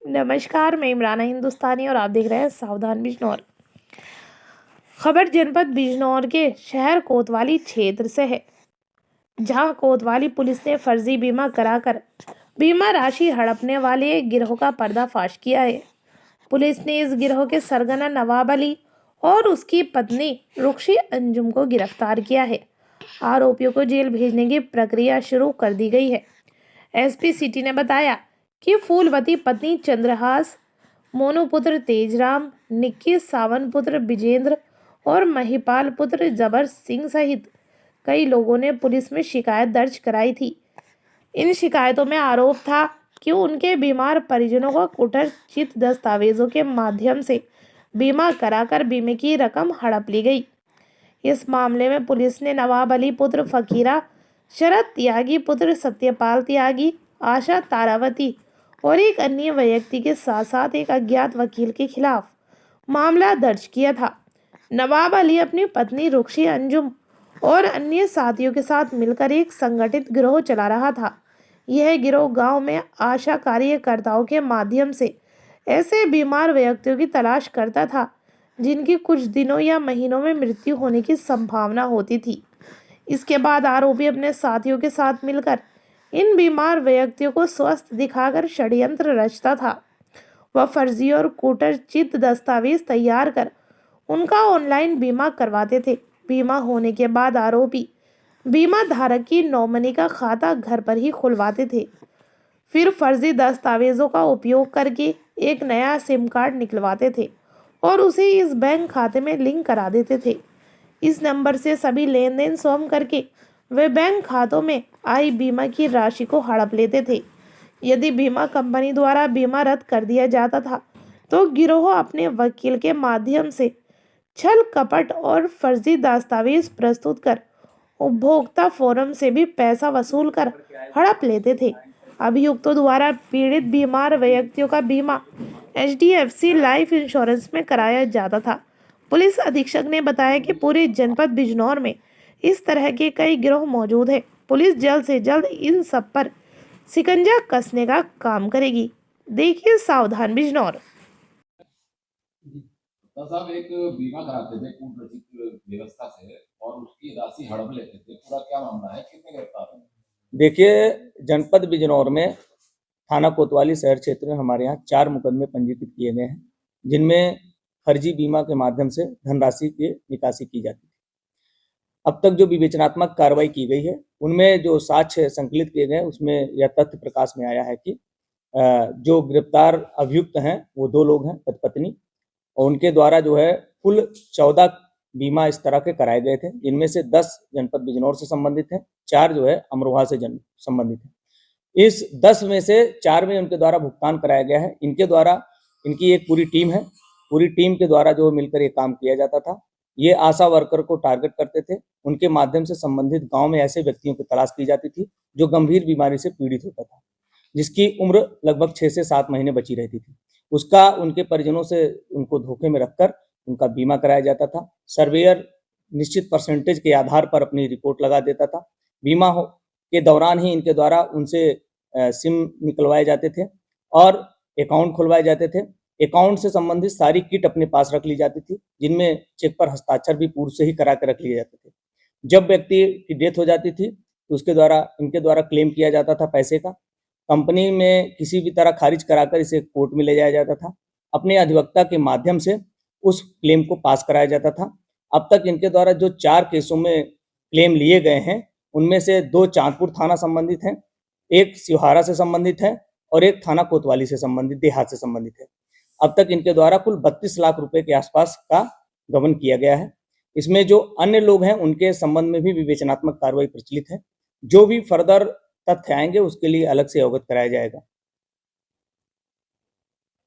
नमस्कार, मैं इमराना हिंदुस्तानी और आप देख रहे हैं सावधान बिजनौर। खबर जनपद बिजनौर के शहर कोतवाली क्षेत्र से है, जहां कोतवाली पुलिस ने फर्जी बीमा कराकर बीमा राशि हड़पने वाले एक गिरोह का पर्दाफाश किया है। पुलिस ने इस गिरोह के सरगना नवाब अली और उसकी पत्नी रुखशी अंजुम को गिरफ्तार किया है। आरोपियों को जेल भेजने की प्रक्रिया शुरू कर दी गई है। एसपी सिटी ने बताया कि फूलवती पत्नी चंद्रहास, मोनू पुत्र तेजराम, निक्की सावन पुत्र विजेंद्र और महिपाल पुत्र जबर सिंह सहित कई लोगों ने पुलिस में शिकायत दर्ज कराई थी। इन शिकायतों में आरोप था कि उनके बीमार परिजनों को कुटरचित दस्तावेजों के माध्यम से बीमा कराकर बीमे की रकम हड़प ली गई। इस मामले में पुलिस ने नवाब अली पुत्र फकीरा, शरद त्यागी पुत्र सत्यपाल त्यागी, आशा तारावती और एक अन्य व्यक्ति के साथ साथ एक अज्ञात वकील के खिलाफ मामला दर्ज किया था। नवाब अली अपनी पत्नी रुखशी अंजुम और अन्य साथियों के साथ मिलकर एक संगठित गिरोह चला रहा था। यह गिरोह गांव में आशा कार्यकर्ताओं के माध्यम से ऐसे बीमार व्यक्तियों की तलाश करता था जिनकी कुछ दिनों या महीनों में मृत्यु होने की संभावना होती थी। इसके बाद आरोपी अपने साथियों के साथ मिलकर इन बीमार व्यक्तियों को स्वस्थ दिखाकर षड्यंत्र रचता था। वह फर्जी और कूटरचित दस्तावेज तैयार कर उनका ऑनलाइन बीमा करवाते थे। बीमा होने के बाद आरोपी बीमा धारक की नॉमिनी का खाता घर पर ही खुलवाते थे। फिर फर्जी दस्तावेजों का उपयोग करके एक नया सिम कार्ड निकलवाते थे और उसे इस बैंक खाते में लिंक करा देते थे। इस नंबर से सभी लेन देन स्वयं करके वे बैंक खातों में आई बीमा की राशि को हड़प लेते थे। यदि बीमा कंपनी द्वारा बीमा रद्द कर दिया जाता था तो गिरोह अपने वकील के माध्यम से छल कपट और फर्जी दस्तावेज प्रस्तुत कर उपभोक्ता फोरम से भी पैसा वसूल कर हड़प लेते थे। अभियुक्तों द्वारा पीड़ित बीमार व्यक्तियों का बीमा HDFC लाइफ इंश्योरेंस में कराया जाता था। पुलिस अधीक्षक ने बताया कि पूरे जनपद बिजनौर में इस तरह के कई गिरोह मौजूद हैं। पुलिस जल्द से जल्द इन सब पर शिकंजा कसने का काम करेगी। देखिए सावधान बिजनौर। तो साहब एक बीमा कराते थे कूटरचित व्यवस्था से और उसकी राशि हड़प लेते थे, पूरा क्या मामला है, कितने गिरफ्तार हैं? देखिए, जनपद बिजनौर में थाना कोतवाली शहर क्षेत्र में हमारे यहाँ 4 मुकदमे पंजीकृत किए गए हैं, जिनमें फर्जी बीमा के माध्यम से धनराशि की निकासी की जाती है। अब तक जो विवेचनात्मक कार्रवाई की गई है, उनमें जो साक्ष्य संकलित किए गए उसमें यह तथ्य प्रकाश में आया है कि जो गिरफ्तार अभियुक्त हैं वो 2 लोग हैं, पति पत्नी, और उनके द्वारा जो है कुल 14 बीमा इस तरह के कराए गए थे, जिनमें से 10 जनपद बिजनौर से संबंधित हैं, 4 जो है अमरोहा से संबंधित हैं। इस 10 में से 4 में उनके द्वारा भुगतान कराया गया है। इनके द्वारा इनकी एक पूरी टीम है, पूरी टीम के द्वारा जो मिलकर ये काम किया जाता था। ये आशा वर्कर को टारगेट करते थे, उनके माध्यम से संबंधित गांव में ऐसे व्यक्तियों की तलाश की जाती थी जो गंभीर बीमारी से पीड़ित होता था, जिसकी उम्र लगभग 6 से 7 महीने बची रहती थी। उसका उनके परिजनों से उनको धोखे में रखकर उनका बीमा कराया जाता था। सर्वेयर निश्चित परसेंटेज के आधार पर अपनी रिपोर्ट लगा देता था। बीमा के दौरान ही इनके द्वारा उनसे सिम निकलवाए जाते थे और अकाउंट खुलवाए जाते थे। अकाउंट से संबंधित सारी किट अपने पास रख ली जाती थी, जिनमें चेक पर हस्ताक्षर भी पूर्व से ही करा के रख लिए जाते थे। जब व्यक्ति की डेथ हो जाती थी तो उसके द्वारा इनके द्वारा क्लेम किया जाता था पैसे का। कंपनी में किसी भी तरह खारिज कराकर इसे कोर्ट में ले जाया जाता था। अपने अधिवक्ता के माध्यम से उस क्लेम को पास कराया जाता था। अब तक इनके द्वारा जो 4 केसों में क्लेम लिए गए हैं, उनमें से 2 चांदपुर थाना संबंधित हैं, 1 सिवहारा से संबंधित है और 1 थाना कोतवाली से संबंधित, देहात से संबंधित है। अब तक इनके द्वारा कुल 32 लाख रुपए के आसपास का गबन किया गया है। इसमें जो अन्य लोग हैं उनके संबंध में भी विवेचनात्मक कार्रवाई प्रचलित है। जो भी फर्दर तथ्य आएंगे उसके लिए अलग से अवगत कराया जाएगा।